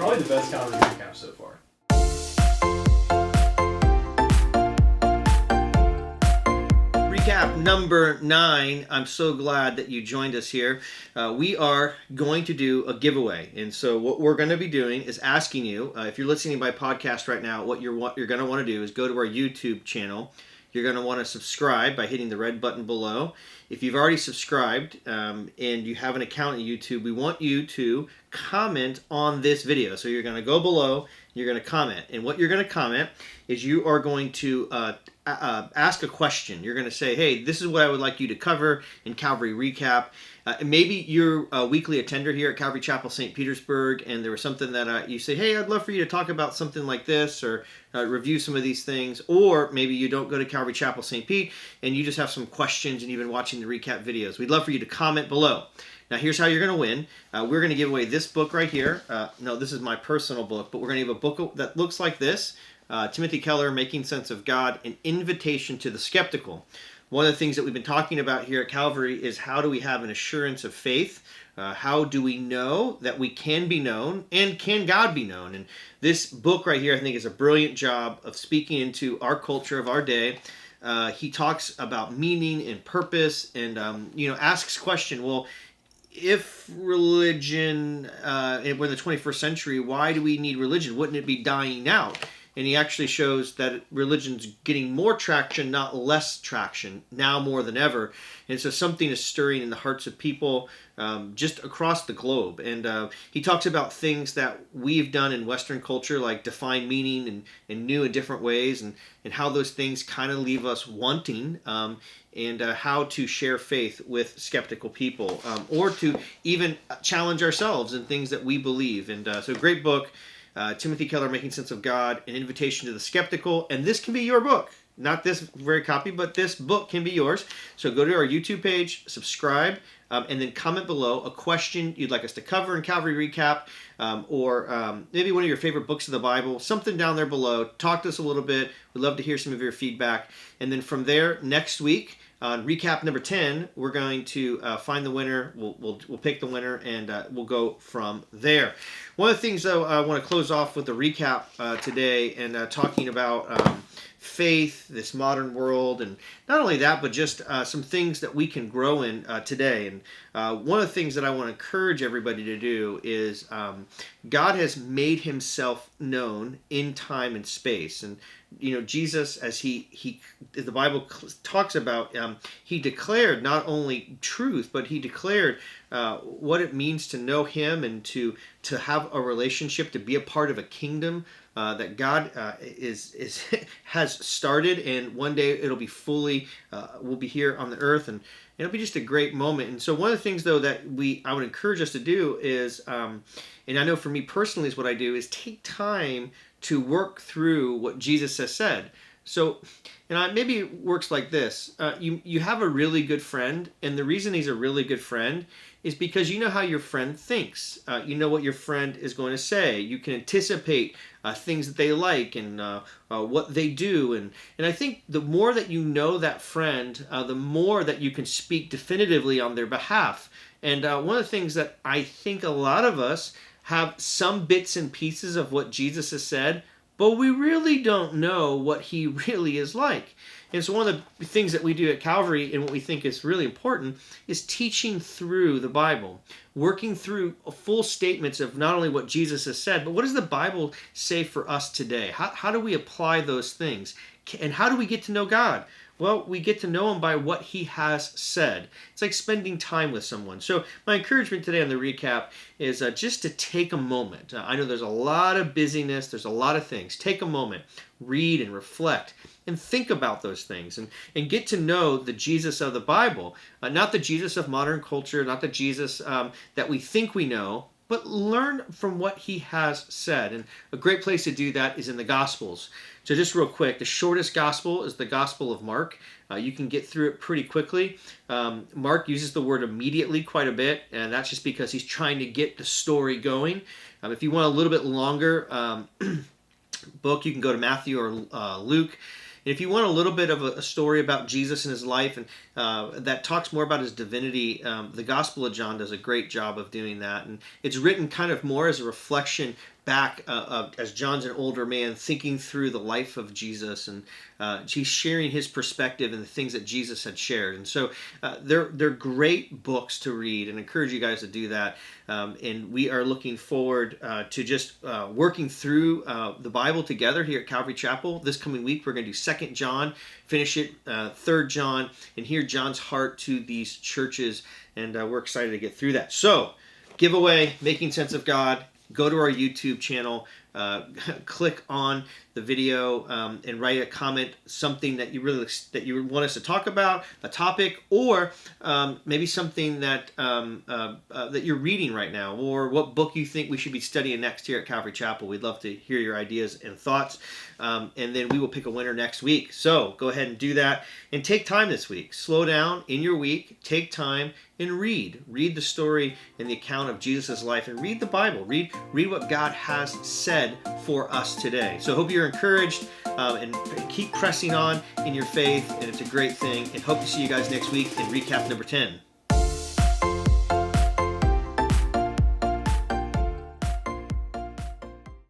Probably the best Calvary Recap so far. Recap number 9. I'm so glad that you joined us here. We are going to do a giveaway, and so what we're going to be doing is asking you, if you're listening by podcast right now, what you're going to want to do is go to our YouTube channel. You're going to want to subscribe by hitting the red button below. If you've already subscribed and you have an account on YouTube, we want you to comment on this video. So you're going to go below, you're going to comment. And what you're going to comment is you are going to ask a question. You're going to say, hey, this is what I would like you to cover in Calvary Recap. Maybe you're a weekly attender here at Calvary Chapel St. Petersburg, and there was something that you say, hey, I'd love for you to talk about something like this, or review some of these things. Or maybe you don't go to Calvary Chapel St. Pete, and you just have some questions, and you've been watching the recap videos. We'd love for you to comment below. Now, here's how you're going to win. We're going to give away this book right here. No, this is my personal book, but we're going to give a book that looks like this. Timothy Keller, Making Sense of God, An Invitation to the Skeptical. One of the things that we've been talking about here at Calvary is how do we have an assurance of faith? How do we know that we can be known, and can God be known? And this book right here, I think, is a brilliant job of speaking into our culture of our day. He talks about meaning and purpose, and asks question, well, if religion, we're in the 21st century, why do we need religion? Wouldn't it be dying out? And he actually shows that religion's getting more traction, not less traction, now more than ever. And so something is stirring in the hearts of people just across the globe. And he talks about things that we've done in Western culture, like define meaning in new and different ways, and how those things kind of leave us wanting, and how to share faith with skeptical people, or to even challenge ourselves in things that we believe. And so great book. Timothy Keller, Making Sense of God, An Invitation to the Skeptical. And this can be your book. Not this very copy, but this book can be yours. So go to our YouTube page, subscribe, and then comment below a question you'd like us to cover in Calvary Recap, or maybe one of your favorite books of the Bible, something down there below. Talk to us a little bit. We'd love to hear some of your feedback. And then from there, next week, on recap number 10, we're going to find the winner. We'll pick the winner, and we'll go from there. One of the things, though, I want to close off with the recap today, and talking about faith, this modern world, and not only that, but just some things that we can grow in today. And one of the things that I want to encourage everybody to do is God has made himself known in time and space. And Jesus, as the Bible talks about, he declared not only truth, but he declared what it means to know him, and to have a relationship, to be a part of a kingdom that God has started, and one day it'll be fully, we'll be here on the earth, and it'll be just a great moment. And so one of the things, though, that I would encourage us to do is, and I know for me personally is what I do, is take time to work through what Jesus has said. So, maybe it works like this. You have a really good friend, and the reason he's a really good friend is because you know how your friend thinks. You know what your friend is going to say. You can anticipate things that they like, and what they do. And I think the more that you know that friend, the more that you can speak definitively on their behalf. And one of the things that I think a lot of us have some bits and pieces of what Jesus has said, but we really don't know what he really is like. And so one of the things that we do at Calvary, and what we think is really important, is teaching through the Bible, working through full statements of not only what Jesus has said, but what does the Bible say for us today? How do we apply those things? And how do we get to know God? Well, we get to know him by what he has said. It's like spending time with someone. So my encouragement today on the recap is just to take a moment. I know there's a lot of busyness. There's a lot of things. Take a moment, read and reflect, and think about those things, and get to know the Jesus of the Bible. Not the Jesus of modern culture, not the Jesus that we think we know, but learn from what he has said. And a great place to do that is in the Gospels. So just real quick, the shortest gospel is the Gospel of Mark. You can get through it pretty quickly. Mark uses the word immediately quite a bit, and that's just because he's trying to get the story going. If you want a little bit longer book, you can go to Matthew or Luke. And if you want a little bit of a story about Jesus and his life, and that talks more about his divinity, the Gospel of John does a great job of doing that. And it's written kind of more as a reflection back as John's an older man, thinking through the life of Jesus, and he's sharing his perspective and the things that Jesus had shared. And so they're great books to read, and I encourage you guys to do that. And we are looking forward to just working through the Bible together here at Calvary Chapel. This coming week, we're going to do 2 John, finish it, 3 John, and hear John's heart to these churches. And we're excited to get through that. So, giveaway, Making Sense of God. Go to our YouTube channel, click on the video, and write a comment, something that you want us to talk about, a topic, or maybe something that that you're reading right now, or what book you think we should be studying next here at Calvary Chapel. We'd love to hear your ideas and thoughts, and then we will pick a winner next week. So go ahead and do that, and take time this week. Slow down in your week, take time, and read the story and the account of Jesus' life, and read the Bible. Read what God has said for us today. So I hope you're encouraged, and keep pressing on in your faith, and it's a great thing. And hope to see you guys next week in recap number 10.